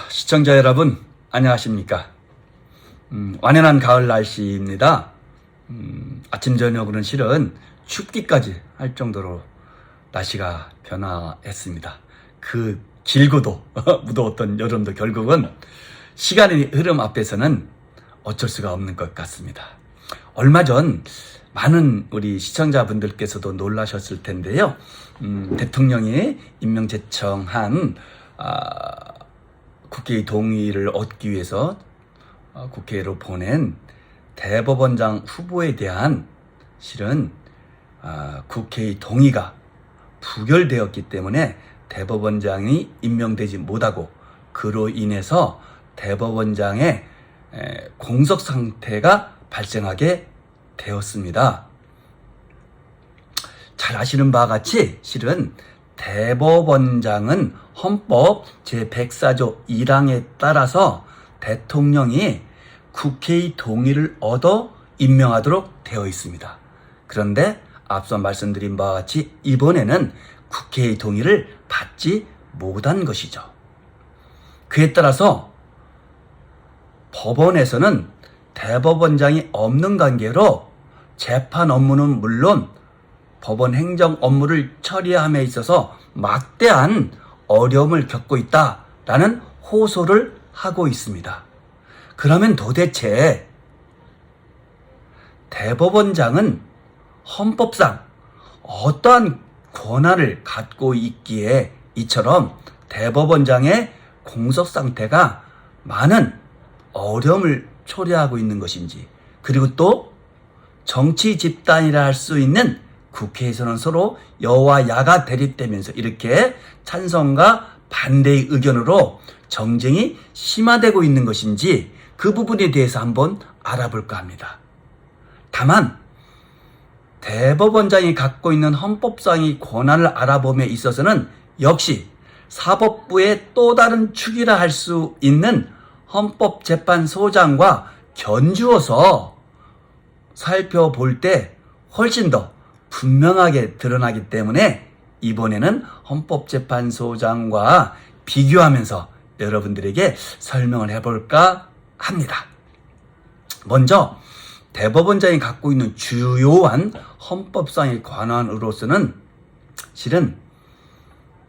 시청자 여러분, 안녕하십니까? 완연한 가을 날씨입니다. 아침, 저녁으로는 실은 춥기까지 할 정도로 날씨가 변화했습니다. 그 길고도 무더웠던 여름도 결국은 시간의 흐름 앞에서는 어쩔 수가 없는 것 같습니다. 얼마 전 많은 우리 시청자분들께서도 놀라셨을 텐데요. 대통령이 임명제청한 국회의 동의를 얻기 위해서 국회로 보낸 대법원장 후보에 대한 실은 국회의 동의가 부결되었기 때문에 대법원장이 임명되지 못하고 그로 인해서 대법원장의 공석 상태가 발생하게 되었습니다. 잘 아시는 바와 같이 실은 대법원장은 헌법 제104조 1항에 따라서 대통령이 국회의 동의를 얻어 임명하도록 되어 있습니다. 그런데 앞서 말씀드린 바와 같이 이번에는 국회의 동의를 받지 못한 것이죠. 그에 따라서 법원에서는 대법원장이 없는 관계로 재판 업무는 물론 법원 행정 업무를 처리함에 있어서 막대한 어려움을 겪고 있다라는 호소를 하고 있습니다. 그러면 도대체 대법원장은 헌법상 어떠한 권한을 갖고 있기에 이처럼 대법원장의 공석 상태가 많은 어려움을 초래하고 있는 것인지, 그리고 또 정치 집단이라 할 수 있는 국회에서는 서로 여와 야가 대립되면서 이렇게 찬성과 반대의 의견으로 정쟁이 심화되고 있는 것인지 그 부분에 대해서 한번 알아볼까 합니다. 다만 대법원장이 갖고 있는 헌법상의 권한을 알아봄에 있어서는 역시 사법부의 또 다른 축이라 할 수 있는 헌법재판소장과 견주어서 살펴볼 때 훨씬 더 분명하게 드러나기 때문에 이번에는 헌법재판소장과 비교하면서 여러분들에게 설명을 해볼까 합니다. 먼저 대법원장이 갖고 있는 주요한 헌법상의 권한으로서는 실은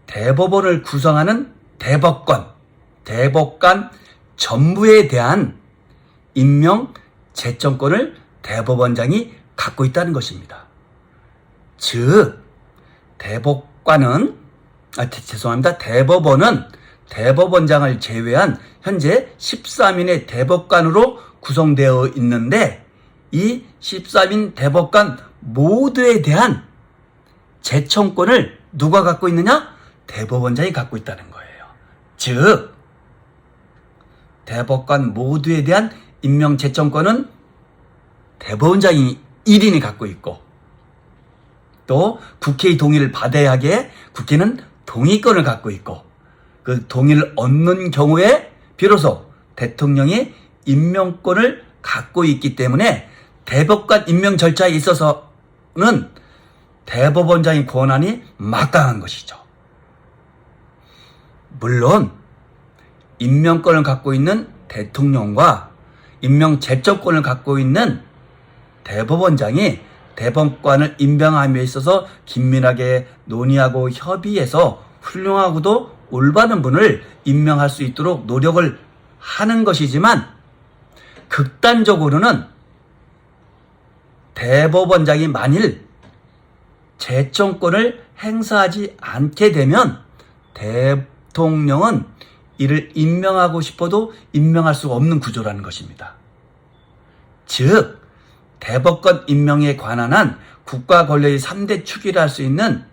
대법원을 구성하는 대법관 전부에 대한 임명 제청권을 대법원장이 갖고 있다는 것입니다. 즉 대법원은 대법원장을 제외한 현재 13인의 대법관으로 구성되어 있는데 이 13인 대법관 모두에 대한 제청권을 누가 갖고 있느냐? 대법원장이 갖고 있다는 거예요. 즉 대법관 모두에 대한 임명 제청권은 대법원장이 1인이 갖고 있고, 또 국회의 동의를 받아야 하기에 국회는 동의권을 갖고 있고, 그 동의를 얻는 경우에 비로소 대통령이 임명권을 갖고 있기 때문에 대법관 임명 절차에 있어서는 대법원장의 권한이 막강한 것이죠. 물론 임명권을 갖고 있는 대통령과 임명 제청권을 갖고 있는 대법원장이 대법관을 임명함에 있어서 긴밀하게 논의하고 협의해서 훌륭하고도 올바른 분을 임명할 수 있도록 노력을 하는 것이지만, 극단적으로는 대법원장이 만일 제청권을 행사하지 않게 되면 대통령은 이를 임명하고 싶어도 임명할 수가 없는 구조라는 것입니다. 즉 대법관 임명에 관한 한 국가 권력의 3대 축이라 할 수 있는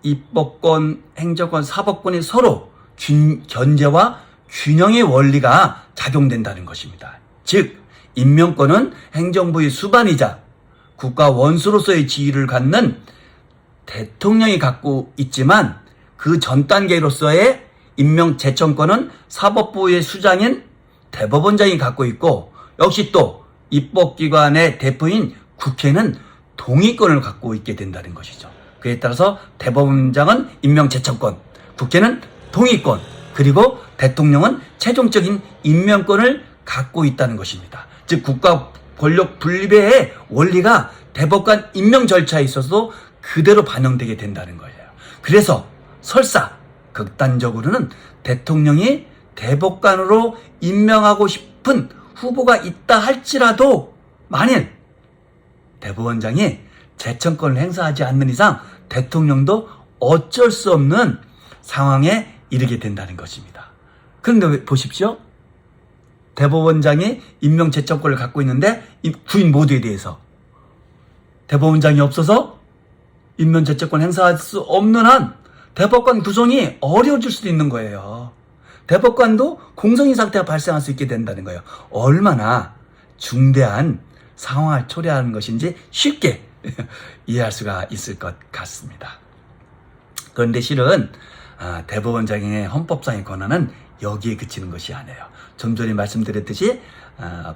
입법권, 행정권, 사법권이 서로 견제와 균형의 원리가 작용된다는 것입니다. 즉 임명권은 행정부의 수반이자 국가 원수로서의 지위를 갖는 대통령이 갖고 있지만, 그 전 단계로서의 임명 제청권은 사법부의 수장인 대법원장이 갖고 있고, 역시 또 입법기관의 대표인 국회는 동의권을 갖고 있게 된다는 것이죠. 그에 따라서 대법원장은 임명 제청권, 국회는 동의권, 그리고 대통령은 최종적인 임명권을 갖고 있다는 것입니다. 즉 국가 권력 분립의 원리가 대법관 임명 절차에 있어서도 그대로 반영되게 된다는 거예요. 그래서 설사 극단적으로는 대통령이 대법관으로 임명하고 싶은 후보가 있다 할지라도 만일 대법원장이 제청권을 행사하지 않는 이상 대통령도 어쩔 수 없는 상황에 이르게 된다는 것입니다. 그런데 보십시오. 대법원장이 임명 제청권을 갖고 있는데 이 구인 모두에 대해서 대법원장이 없어서 임명 제청권 행사할 수 없는 한 대법관 구성이 어려워질 수도 있는 거예요. 대법관도 공성인 상태가 발생할 수 있게 된다는 거예요. 얼마나 중대한 상황을 초래하는 것인지 쉽게 이해할 수가 있을 것 같습니다. 그런데 실은 대법원장의 헌법상의 권한은 여기에 그치는 것이 아니에요. 좀 전에 말씀드렸듯이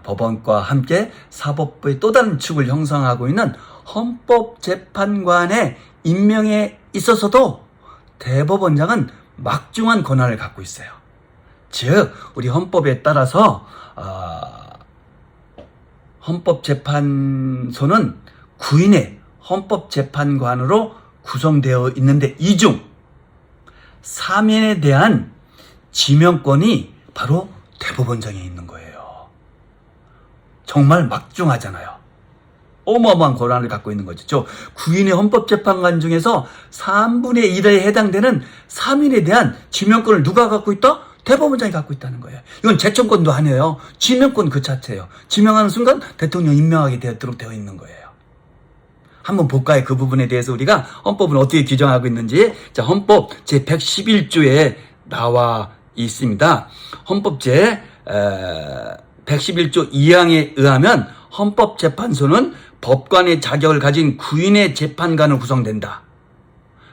법원과 함께 사법부의 또 다른 축을 형성하고 있는 헌법재판관의 임명에 있어서도 대법원장은 막중한 권한을 갖고 있어요. 즉 우리 헌법에 따라서 헌법재판소는 9인의 헌법재판관으로 구성되어 있는데 이 중 3인에 대한 지명권이 바로 대법원장에 있는 거예요. 정말 막중하잖아요. 어마어마한 권한을 갖고 있는 거죠. 저 9인의 헌법재판관 중에서 3분의 1에 해당되는 3인에 대한 지명권을 누가 갖고 있다? 대법원장이 갖고 있다는 거예요. 이건 제청권도 아니에요. 지명권 그 자체예요. 지명하는 순간 대통령 임명하게 되도록 되어 있는 거예요. 한번 볼까요? 그 부분에 대해서 우리가 헌법은 어떻게 규정하고 있는지. 자, 헌법 제111조에 나와 있습니다. 헌법 제111조 2항에 의하면 헌법재판소는 법관의 자격을 가진 9인의 재판관으로 구성된다.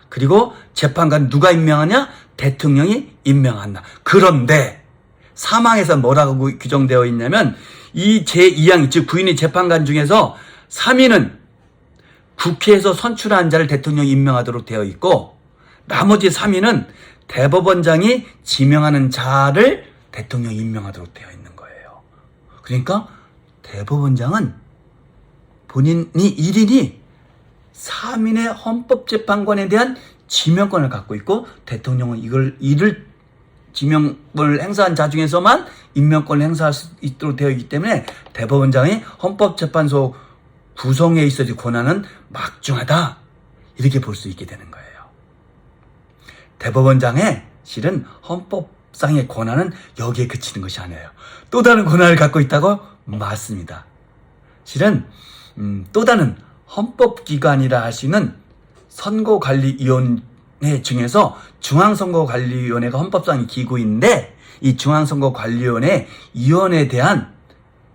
그리고 재판관 누가 임명하냐? 대통령이 임명한다. 그런데 사망에서 뭐라고 규정되어 있냐면 이 제2항 즉 9인의 재판관 중에서 3인은 국회에서 선출한 자를 대통령이 임명하도록 되어 있고 나머지 3인은 대법원장이 지명하는 자를 대통령이 임명하도록 되어 있는 거예요. 그러니까 대법원장은 본인이 1인이 3인의 헌법재판관에 대한 지명권을 갖고 있고 대통령은 이를 지명을 행사한 자 중에서만 임명권을 행사할 수 있도록 되어 있기 때문에 대법원장이 헌법재판소 구성에 있어서 권한은 막중하다. 이렇게 볼 수 있게 되는 거예요. 대법원장의 실은 헌법상의 권한은 여기에 그치는 것이 아니에요. 또 다른 권한을 갖고 있다고? 맞습니다. 실은 또 다른 헌법기관이라 할 수 있는 선거관리위원회 중에서 중앙선거관리위원회가 헌법상의 기구인데 이 중앙선거관리위원회 위원회에 대한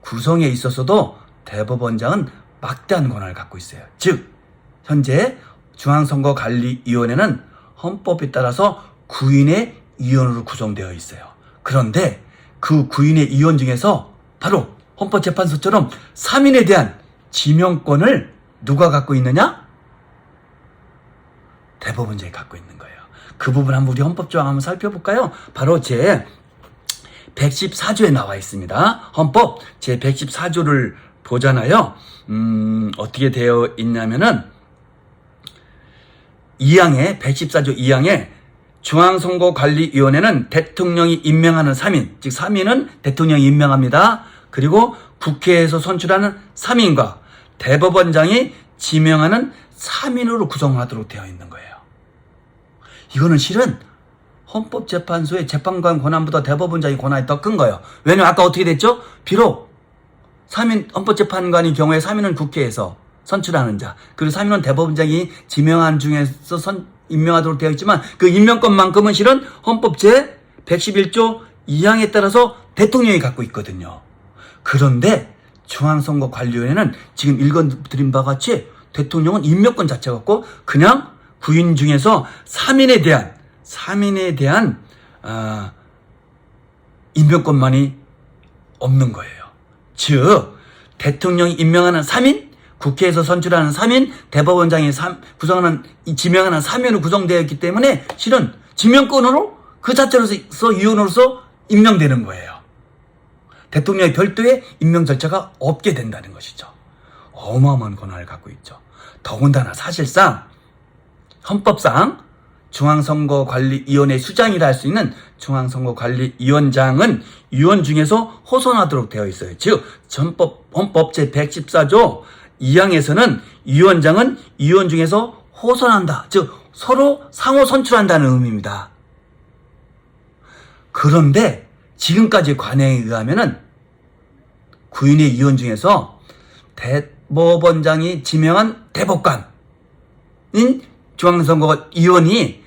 구성에 있어서도 대법원장은 막대한 권한을 갖고 있어요. 즉 현재 중앙선거관리위원회는 헌법에 따라서 9인의 위원으로 구성되어 있어요. 그런데 그 9인의 위원 중에서 바로 헌법재판소처럼 3인에 대한 지명권을 누가 갖고 있느냐? 대법원장이 갖고 있는 거예요. 그 부분 한번 우리 헌법조항 한번 살펴볼까요? 바로 제 114조에 나와 있습니다. 헌법 제 114조를 보잖아요. 어떻게 되어 있냐면은 114조 2항에 중앙선거관리위원회는 대통령이 임명하는 3인, 즉 3인은 대통령이 임명합니다. 그리고 국회에서 선출하는 3인과 대법원장이 지명하는 3인으로 구성하도록 되어 있는 거예요. 이거는 실은 헌법재판소의 재판관 권한보다 대법원장의 권한이 더 큰 거예요. 왜냐면 아까 어떻게 됐죠? 비록 3인 헌법재판관의 경우에 3인은 국회에서 선출하는 자, 그리고 3인은 대법원장이 지명한 중에서 임명하도록 되어 있지만 그 임명권만큼은 실은 헌법 제 111조 2항에 따라서 대통령이 갖고 있거든요. 그런데 중앙선거관리위원회는 지금 읽어드린 바와 같이 대통령은 임명권 자체가 없고 그냥 9인 중에서 3인에 대한 임명권만이 없는 거예요. 즉 대통령이 임명하는 3인, 국회에서 선출하는 3인, 대법원장이 구성하는 지명하는 3인으로 구성되어 있기 때문에 실은 지명권으로 그 자체로서 의원으로서 임명되는 거예요. 대통령의 별도의 임명 절차가 없게 된다는 것이죠. 어마어마한 권한을 갖고 있죠. 더군다나 사실상 헌법상 중앙선거관리위원회 수장이라 할 수 있는 중앙선거관리위원장은 위원 중에서 호선하도록 되어 있어요. 즉 헌법 제114조 2항에서는 위원장은 위원 중에서 호선한다. 즉 서로 상호 선출한다는 의미입니다. 그런데 지금까지 관행에 의하면은 구인의 위원 중에서 대법원장이 지명한 대법관인 중앙선거위원이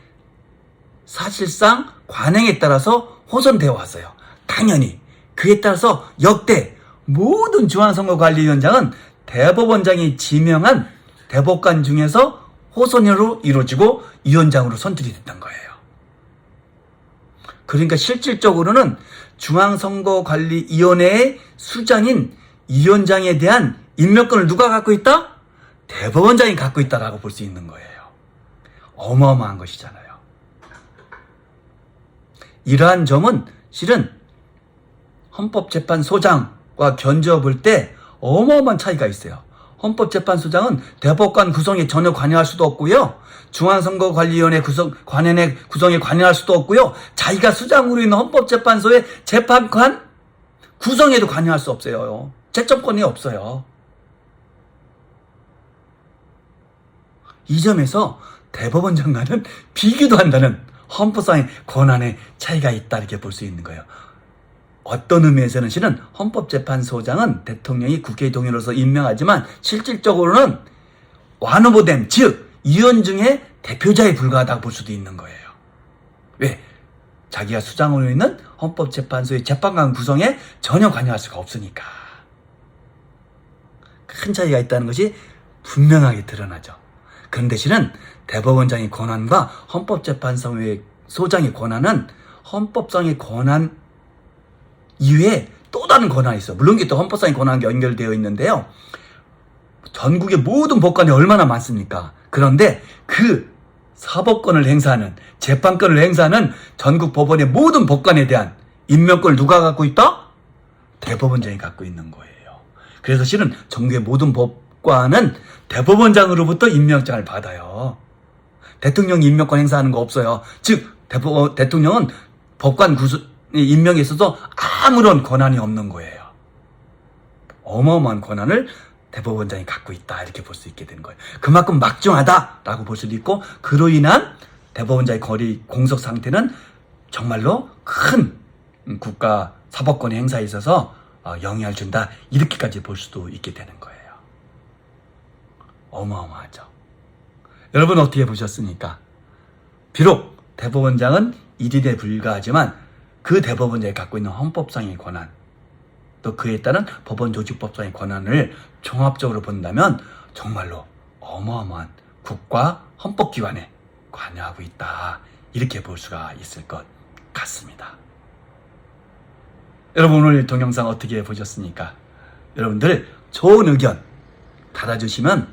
사실상 관행에 따라서 호선되어 왔어요. 당연히 그에 따라서 역대 모든 중앙선거관리위원장은 대법원장이 지명한 대법관 중에서 호선으로 이루어지고 위원장으로 선출이 됐던 거예요. 그러니까 실질적으로는 중앙선거관리위원회의 수장인 위원장에 대한 임명권을 누가 갖고 있다? 대법원장이 갖고 있다라고 볼 수 있는 거예요. 어마어마한 것이잖아요. 이러한 점은 실은 헌법재판소장과 견주어 볼 때 어마어마한 차이가 있어요. 헌법재판소장은 대법관 구성에 전혀 관여할 수도 없고요. 중앙선거관리위원회 관행의 구성에 관여할 수도 없고요. 자기가 수장으로 있는 헌법재판소의 재판관 구성에도 관여할 수 없어요. 채점권이 없어요. 이 점에서 대법원장과는 비교도 한다는 헌법상의 권한의 차이가 있다 이렇게 볼 수 있는 거예요. 어떤 의미에서는 실은 헌법재판소장은 대통령이 국회의 동의로서 임명하지만 실질적으로는 완후보된 즉 위원 중에 대표자에 불과하다고 볼 수도 있는 거예요. 왜? 자기가 수장으로 있는 헌법재판소의 재판관 구성에 전혀 관여할 수가 없으니까. 큰 차이가 있다는 것이 분명하게 드러나죠. 그런데 실은 대법원장의 권한과 헌법재판소의 소장의 권한은 헌법상의 권한 이외에 또 다른 권한이 있어요. 물론 이게 또 헌법상의 권한과 연결되어 있는데요. 전국의 모든 법관이 얼마나 많습니까? 그런데 그 사법권을 행사하는, 재판권을 행사하는 전국 법원의 모든 법관에 대한 임명권을 누가 갖고 있다? 대법원장이 갖고 있는 거예요. 그래서 실은 전국의 모든 법관은 대법원장으로부터 임명장을 받아요. 대통령이 임명권 행사하는 거 없어요. 즉 대통령은 법관 임명에 있어서 아무런 권한이 없는 거예요. 어마어마한 권한을 대법원장이 갖고 있다 이렇게 볼 수 있게 되는 거예요. 그만큼 막중하다라고 볼 수도 있고 그로 인한 대법원장의 거리 공석 상태는 정말로 큰 국가 사법권의 행사에 있어서 영향을 준다 이렇게까지 볼 수도 있게 되는 거예요. 어마어마하죠. 여러분 어떻게 보셨습니까? 비록 대법원장은 일일에 불과하지만 그 대법원장이 갖고 있는 헌법상의 권한 또 그에 따른 법원조직법상의 권한을 종합적으로 본다면 정말로 어마어마한 국가 헌법기관에 관여하고 있다 이렇게 볼 수가 있을 것 같습니다. 여러분 오늘 동영상 어떻게 보셨습니까? 여러분들 좋은 의견 달아주시면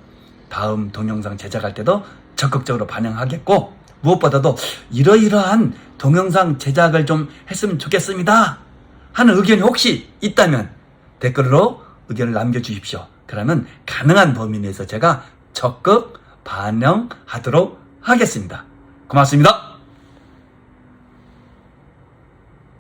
다음 동영상 제작할 때도 적극적으로 반영하겠고 무엇보다도 이러이러한 동영상 제작을 좀 했으면 좋겠습니다 하는 의견이 혹시 있다면 댓글로 의견을 남겨주십시오. 그러면 가능한 범위 내에서 제가 적극 반영하도록 하겠습니다. 고맙습니다.